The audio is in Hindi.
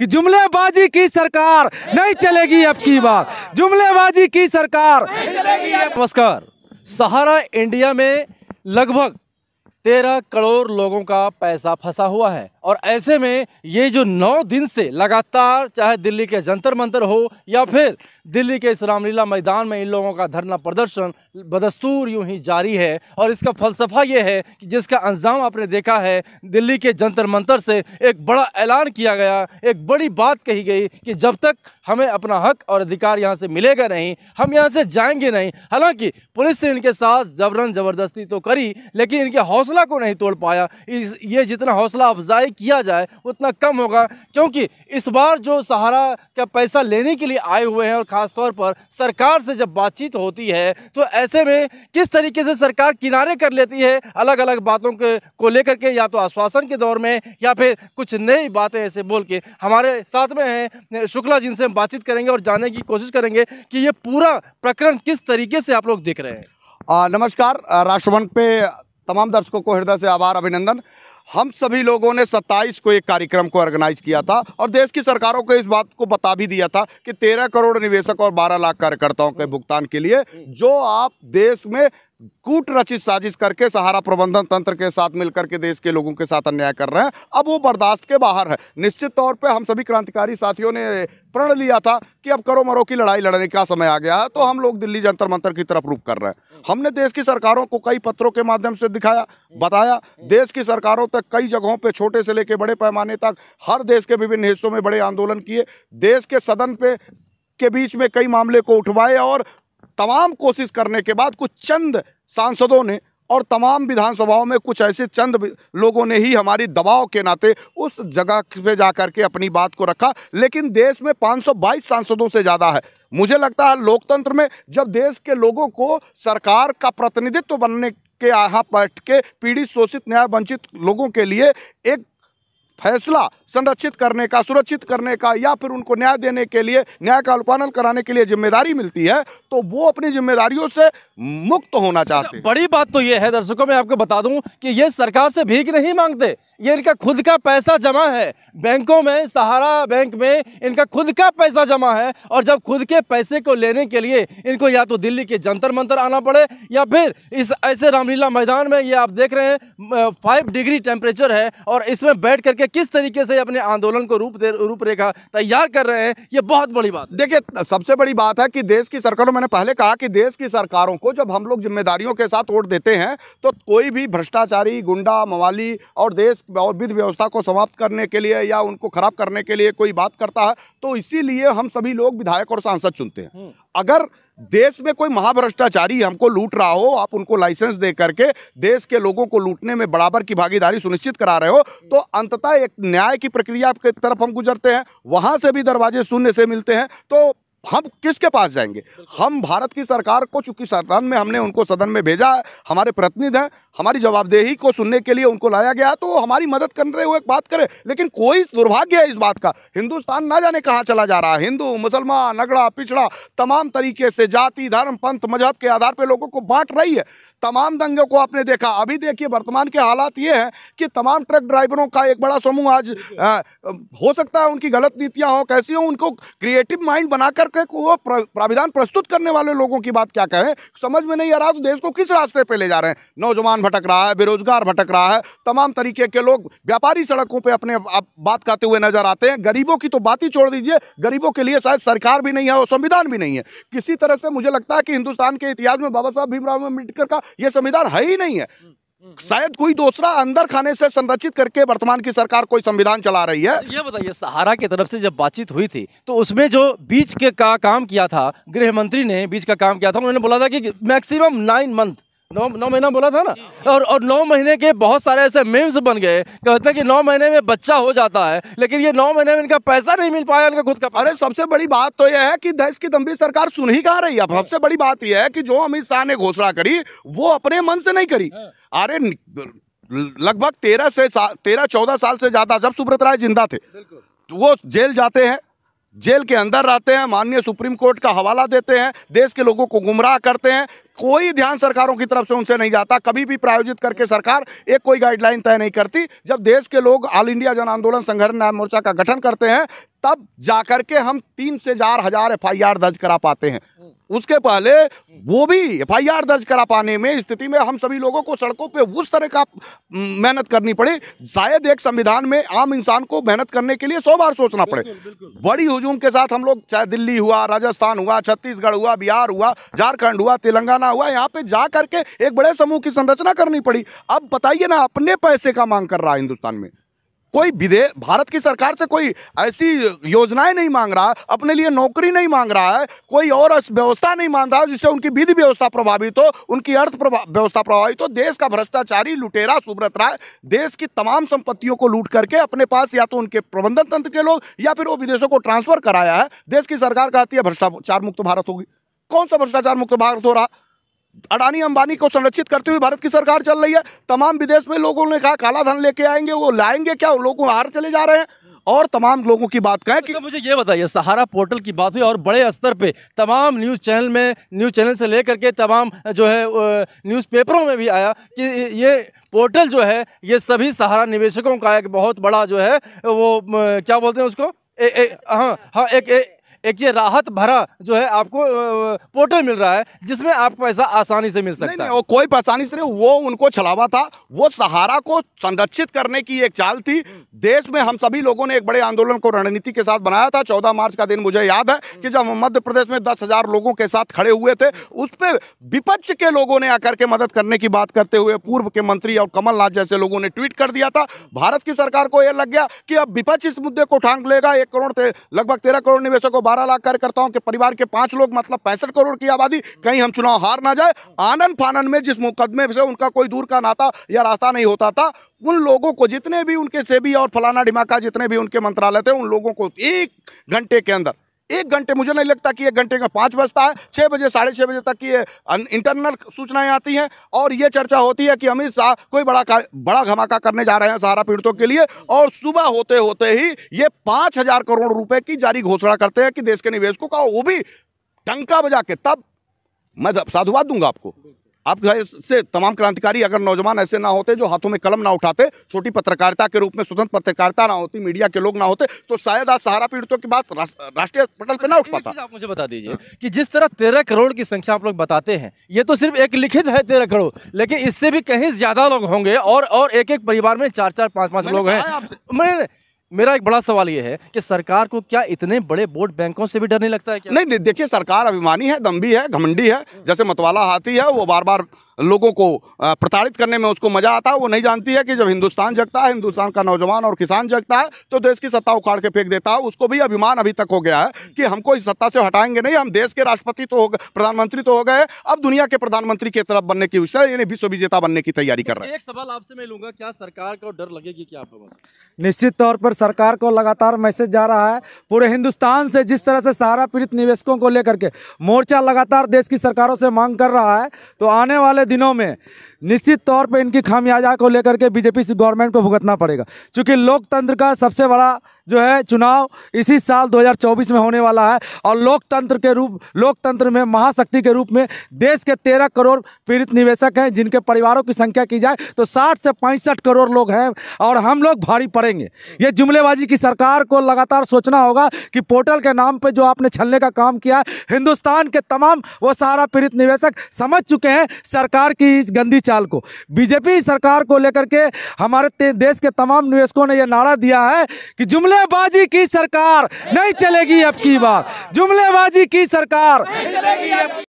कि जुमलेबाजी की सरकार नहीं चलेगी अब की बार, जुमलेबाजी की सरकार नहीं चलेगी। नमस्कार। सहारा इंडिया में लगभग 13 करोड़ लोगों का पैसा फंसा हुआ है और ऐसे में ये जो 9 दिन से लगातार चाहे दिल्ली के जंतर मंतर हो या फिर दिल्ली के इस रामलीला मैदान में इन लोगों का धरना प्रदर्शन बदस्तूर यूं ही जारी है। और इसका फलसफा ये है कि जिसका अंजाम आपने देखा है, दिल्ली के जंतर मंतर से एक बड़ा ऐलान किया गया, एक बड़ी बात कही गई कि जब तक हमें अपना हक और अधिकार यहाँ से मिलेगा नहीं, हम यहाँ से जाएंगे नहीं। हालांकि पुलिस ने इनके साथ जबरन ज़बरदस्ती तो करी, लेकिन इनके हौसला को नहीं तोड़ पाया। ये जितना हौसला अफजाई किया जाए उतना कम होगा, क्योंकि इस बार जो सहारा का पैसा लेने के लिए आए हुए हैं और ख़ासतौर पर सरकार से जब बातचीत होती है तो ऐसे में किस तरीके से सरकार किनारे कर लेती है अलग अलग बातों को लेकर के, या तो आश्वासन के दौर में या फिर कुछ नई बातें ऐसे बोल के। हमारे साथ में हैं शुक्ला, जिनसे हम बातचीत करेंगे और जानने की कोशिश करेंगे कि ये पूरा प्रकरण किस तरीके से आप लोग देख रहे हैं। नमस्कार। राष्ट्रमंच पे तमाम दर्शकों को हृदय से आभार, अभिनंदन। हम सभी लोगों ने 27 को एक कार्यक्रम को ऑर्गेनाइज किया था और देश की सरकारों को इस बात को बता भी दिया था कि 13 करोड़ निवेशक और 12 लाख कार्यकर्ताओं के भुगतान के लिए जो आप देश में कूट रचित साजिश करके सहारा प्रबंधन तंत्र के साथ मिलकर के देश के लोगों के साथ अन्याय कर रहे हैं, अब वो बर्दाश्त के बाहर है। निश्चित तौर पे हम सभी क्रांतिकारी साथियों ने प्रण लिया था कि अब करो मरो की लड़ाई लड़ने का समय आ गया है, तो हम लोग दिल्ली जंतर मंतर की तरफ रुख कर रहे हैं। हमने देश की सरकारों को कई पत्रों के माध्यम से दिखाया, बताया। देश की सरकारों तक कई जगहों पे छोटे से लेकर बड़े पैमाने तक हर देश के विभिन्न हिस्सों में बड़े आंदोलन किए, देश के सदन पे के बीच में कई मामले को उठवाए और तमाम कोशिश करने के बाद कुछ चंद सांसदों ने और तमाम विधानसभाओं में कुछ ऐसे चंद लोगों ने ही हमारी दबाव के नाते उस जगह पे जाकर के अपनी बात को रखा। लेकिन देश में 522 सांसदों से ज़्यादा है। मुझे लगता है लोकतंत्र में जब देश के लोगों को सरकार का प्रतिनिधित्व बनने के यहाँ बैठ के पीड़ित, शोषित, न्याय वंचित लोगों के लिए एक फैसला संरक्षित करने का, सुरक्षित करने का या फिर उनको न्याय देने के लिए, न्याय का अनुपालन कराने के लिए जिम्मेदारी मिलती है, तो वो अपनी जिम्मेदारियों से मुक्त होना चाहते हैं। बड़ी बात तो ये है दर्शकों, मैं आपको बता दूं कि ये सरकार से भीख नहीं मांगते, ये इनका खुद का पैसा जमा है बैंकों में, सहारा बैंक में इनका खुद का पैसा जमा है। और जब खुद के पैसे को लेने के लिए इनको या तो दिल्ली के जंतर मंतर आना पड़े या फिर इस ऐसे रामलीला मैदान में, ये आप देख रहे हैं 5 डिग्री टेम्परेचर है और इसमें बैठ करके किस तरीके से अपने आंदोलन को रूपरेखा तैयार कर रहे हैं, ये बहुत बड़ी बात। देखिए, सबसे बड़ी बात है कि देश की सरकारों, मैंने पहले कहा कि देश की सरकारों को जब हम लोग जिम्मेदारियों के साथ वोट देते हैं तो कोई भी भ्रष्टाचारी, गुंडा, मवाली और देश और विधि व्यवस्था को समाप्त करने के लिए या उनको खराब करने के लिए कोई बात करता है तो इसीलिए हम सभी लोग विधायक और सांसद चुनते हैं। अगर देश में कोई महाभ्रष्टाचारी हमको लूट रहा हो, आप उनको लाइसेंस दे करके देश के लोगों को लूटने में बराबर की भागीदारी सुनिश्चित करा रहे हो, तो अंततः एक न्याय की प्रक्रिया की तरफ हम गुजरते हैं, वहां से भी दरवाजे शून्य से मिलते हैं, तो हम किसके पास जाएंगे? हम भारत की सरकार को, चूंकि सदन में हमने उनको सदन में भेजा है, हमारे प्रतिनिधि हैं, हमारी जवाबदेही को सुनने के लिए उनको लाया गया, तो हमारी मदद करते हुए बात करें। लेकिन कोई दुर्भाग्य है इस बात का, हिंदुस्तान ना जाने कहाँ चला जा रहा है। हिंदू, मुसलमान, अगड़ा पिछड़ा तमाम तरीके से जाति, धर्म, पंथ, मजहब के आधार पर लोगों को बांट रही है। तमाम दंगों को आपने देखा। अभी देखिए वर्तमान के हालात ये हैं कि तमाम ट्रक ड्राइवरों का एक बड़ा समूह आज हो सकता है उनकी गलत नीतियां हो, कैसी हो, उनको क्रिएटिव माइंड बना करके वो प्राविधान प्रस्तुत करने वाले लोगों की बात क्या कहें, समझ में नहीं आ रहा। तो देश को किस रास्ते पे ले जा रहे हैं? नौजवान भटक रहा है, बेरोजगार भटक रहा है, तमाम तरीके के लोग, व्यापारी सड़कों पर अपने बात कहते हुए नजर आते हैं। गरीबों की तो बात ही छोड़ दीजिए, गरीबों के लिए शायद सरकार भी नहीं है और संविधान भी नहीं है। किसी तरह से मुझे लगता है कि हिंदुस्तान के इतिहास में बाबा साहब भीमराव अम्बेडकर का ये संविधान है ही नहीं है। शायद कोई दूसरा अंदर खाने से संरचित करके वर्तमान की सरकार कोई संविधान चला रही है। ये बताइए, सहारा की तरफ से जब बातचीत हुई थी तो उसमें जो बीच के का काम किया था, गृह मंत्री ने बीच का काम किया था, उन्होंने बोला था कि मैक्सिमम 9 मंथ, 9 महीना बोला था ना, और 9 महीने के बहुत सारे ऐसे मेम्स बन गए, कहते हैं कि 9 महीने में बच्चा हो जाता है, लेकिन ये 9 महीने में इनका पैसा नहीं मिल पाया, इनका खुद का। अरे सबसे बड़ी बात तो यह है कि देश की दम्भी सरकार सुन ही कहाँ रही है। सबसे बड़ी बात यह है कि जो अमित शाह ने घोषणा करी वो अपने मन से नहीं करी। अरे लगभग 13-14 साल से ज्यादा जब सुब्रत राय जिंदा थे वो जेल जाते हैं, जेल के अंदर रहते हैं, माननीय सुप्रीम कोर्ट का हवाला देते हैं, देश के लोगों को गुमराह करते हैं, कोई ध्यान सरकारों की तरफ से उनसे नहीं जाता। कभी भी प्रायोजित करके सरकार एक कोई गाइडलाइन तय नहीं करती। जब देश के लोग ऑल इंडिया जन आंदोलन संघर्ष न्याय मोर्चा का गठन करते हैं, तब जाकर के हम 3 से 4 हजार FIR दर्ज करा पाते हैं। उसके पहले वो भी FIR दर्ज करा पाने में स्थिति में हम सभी लोगों को सड़कों पे उस तरह का मेहनत करनी पड़े, शायद एक संविधान में आम इंसान को मेहनत करने के लिए 100 बार सोचना पड़े। बड़ी हुजूम के साथ हम लोग, चाहे दिल्ली हुआ, राजस्थान हुआ, छत्तीसगढ़ हुआ, बिहार हुआ, झारखंड हुआ, तेलंगाना हुआ, यहाँ पे जा करके एक बड़े समूह की संरचना करनी पड़ी। अब बताइए ना, अपने पैसे का मांग कर रहा है हिंदुस्तान में कोई विदेश, भारत की सरकार से कोई ऐसी योजनाएं नहीं मांग रहा, अपने लिए नौकरी नहीं मांग रहा है, कोई और व्यवस्था नहीं मांग रहा जिससे उनकी विधि व्यवस्था प्रभावित हो, उनकी अर्थ व्यवस्था प्रभावित हो। देश का भ्रष्टाचारी लुटेरा सुब्रत राय देश की तमाम संपत्तियों को लूट करके अपने पास या तो उनके प्रबंधन तंत्र के लोग या फिर वो विदेशों को ट्रांसफर कराया है। देश की सरकार कहती है भ्रष्टाचार मुक्त भारत होगी। कौन सा भ्रष्टाचार मुक्त भारत हो रहा? अडानी अंबानी को संरक्षित करते हुए भारत की सरकार चल रही है। तमाम विदेश में लोगों ने कहा काला धन लेके आएंगे, वो लाएंगे क्या? लोग बाहर चले जा रहे हैं। और तमाम लोगों की बात कहें कि मुझे ये बताइए, सहारा पोर्टल की बात हुई और बड़े स्तर पे तमाम न्यूज़ चैनल से लेकर के तमाम जो है न्यूज़पेपरों में भी आया कि ये पोर्टल जो है ये सभी सहारा निवेशकों का एक बहुत बड़ा जो है वो क्या बोलते हैं उसको, एक ये राहत भरा जो है आपको पोर्टल मिल रहा है जिसमें आपको पैसा आसानी से मिल सकता है। वो कोई आसानी से नहीं, वो उनको छलावा था, वो सहारा को संरक्षित करने की एक चाल थी। देश में हम सभी लोगों ने एक बड़े आंदोलन को रणनीति के साथ बनाया था। 14 मार्च का दिन मुझे याद है कि जब हम मध्य प्रदेश में 10,000 लोगों के साथ खड़े हुए थे, उस पर विपक्ष के लोगों ने आकर के मदद करने की बात करते हुए पूर्व के मंत्री और कमलनाथ जैसे लोगों ने ट्वीट कर दिया था। भारत की सरकार को यह लग गया कि अब विपक्ष इस मुद्दे को ठांक लेगा। 1 करोड़ थे, लगभग 13 करोड़ निवेशकों, 12 लाख कार्यकर्ताओं के परिवार के 5 लोग, मतलब 65 करोड़ की आबादी, कहीं हम चुनाव हार ना जाए। आनन फानन में जिस मुकदमे से उनका कोई दूर का नाता या रास्ता नहीं होता था, उन लोगों को, जितने भी उनके सेबी और फलाना ढिमाका जितने भी उनके मंत्रालय थे, उन लोगों को 1 घंटे के अंदर, 1 घंटे, मुझे नहीं लगता कि 1 घंटे का 5 बजता है, 6 बजे 6:30 बजे तक ये इंटरनल सूचनाएं आती हैं और ये चर्चा होती है कि अमित शाह कोई बड़ा धमाका करने जा रहे हैं सहारा पीड़ितों के लिए। और सुबह होते होते ही ये 5,000 करोड़ रुपए की जारी घोषणा करते हैं कि देश के निवेशकों का, वो भी टंका बजा के। तब मैं साधुवाद दूंगा आपको, आप से तमाम क्रांतिकारी अगर नौजवान ऐसे ना होते जो हाथों में कलम ना उठाते, छोटी पत्रकारिता के रूप में स्वतंत्र पत्रकारिता ना होती, मीडिया के लोग ना होते, तो शायद आज सहारा पीड़ितों की बात राष्ट्रीय पटल पे ना उठ पाता। आप मुझे बता दीजिए कि जिस तरह 13 करोड़ की संख्या आप लोग बताते हैं, ये तो सिर्फ एक लिखित है 13 करोड़, लेकिन इससे भी कहीं ज्यादा लोग होंगे और एक परिवार में 4-4, 5-5 लोग हैं। मेरा एक बड़ा सवाल ये है कि सरकार को क्या इतने बड़े वोट बैंकों से भी डर नहीं लगता है क्या? नहीं, देखिए, सरकार अभिमानी है, दम्भी है, घमंडी है। जैसे मतवाला हाथी है, वो बार बार लोगों को प्रताड़ित करने में उसको मजा आता है। वो नहीं जानती है कि जब हिंदुस्तान जगता है, हिंदुस्तान का नौजवान और किसान जगता है, तो देश की सत्ता उखाड़ के फेंक देता है। उसको भी अभिमान अभी तक हो गया है कि हमको इस सत्ता से हटाएंगे नहीं, हम देश के राष्ट्रपति तो हो गए, प्रधानमंत्री तो हो गए, अब दुनिया के प्रधानमंत्री की तरफ बनने की विषय, यानी विश्व विजेता बनने की तैयारी कर रहे हैं। एक सवाल आपसे मैं लूंगा, क्या सरकार को डर लगेगी क्या आपको? निश्चित तौर पर सरकार को लगातार मैसेज जा रहा है पूरे हिंदुस्तान से, जिस तरह से सहारा पीड़ित निवेशकों को लेकर के मोर्चा लगातार देश की सरकारों से मांग कर रहा है, तो आने वाले दिनों में निश्चित तौर पे इनकी खामियाजा को लेकर के बीजेपी से गवर्नमेंट को भुगतना पड़ेगा। क्योंकि लोकतंत्र का सबसे बड़ा जो है चुनाव इसी साल 2024 में होने वाला है और लोकतंत्र में महाशक्ति के रूप में देश के 13 करोड़ पीड़ित निवेशक हैं, जिनके परिवारों की संख्या की जाए तो 60 से 65 करोड़ लोग हैं और हम लोग भारी पड़ेंगे। ये जुमलेबाजी की सरकार को लगातार सोचना होगा कि पोर्टल के नाम पे जो आपने छलने का काम किया, हिंदुस्तान के तमाम वो सहारा पीड़ित निवेशक समझ चुके हैं सरकार की इस गंदी चाल को। बीजेपी सरकार को लेकर के हमारे देश के तमाम निवेशकों ने यह नारा दिया है कि जुमलेबाजी की सरकार नहीं चलेगी अब की बार, जुमलेबाजी की सरकार नहीं चलेगी।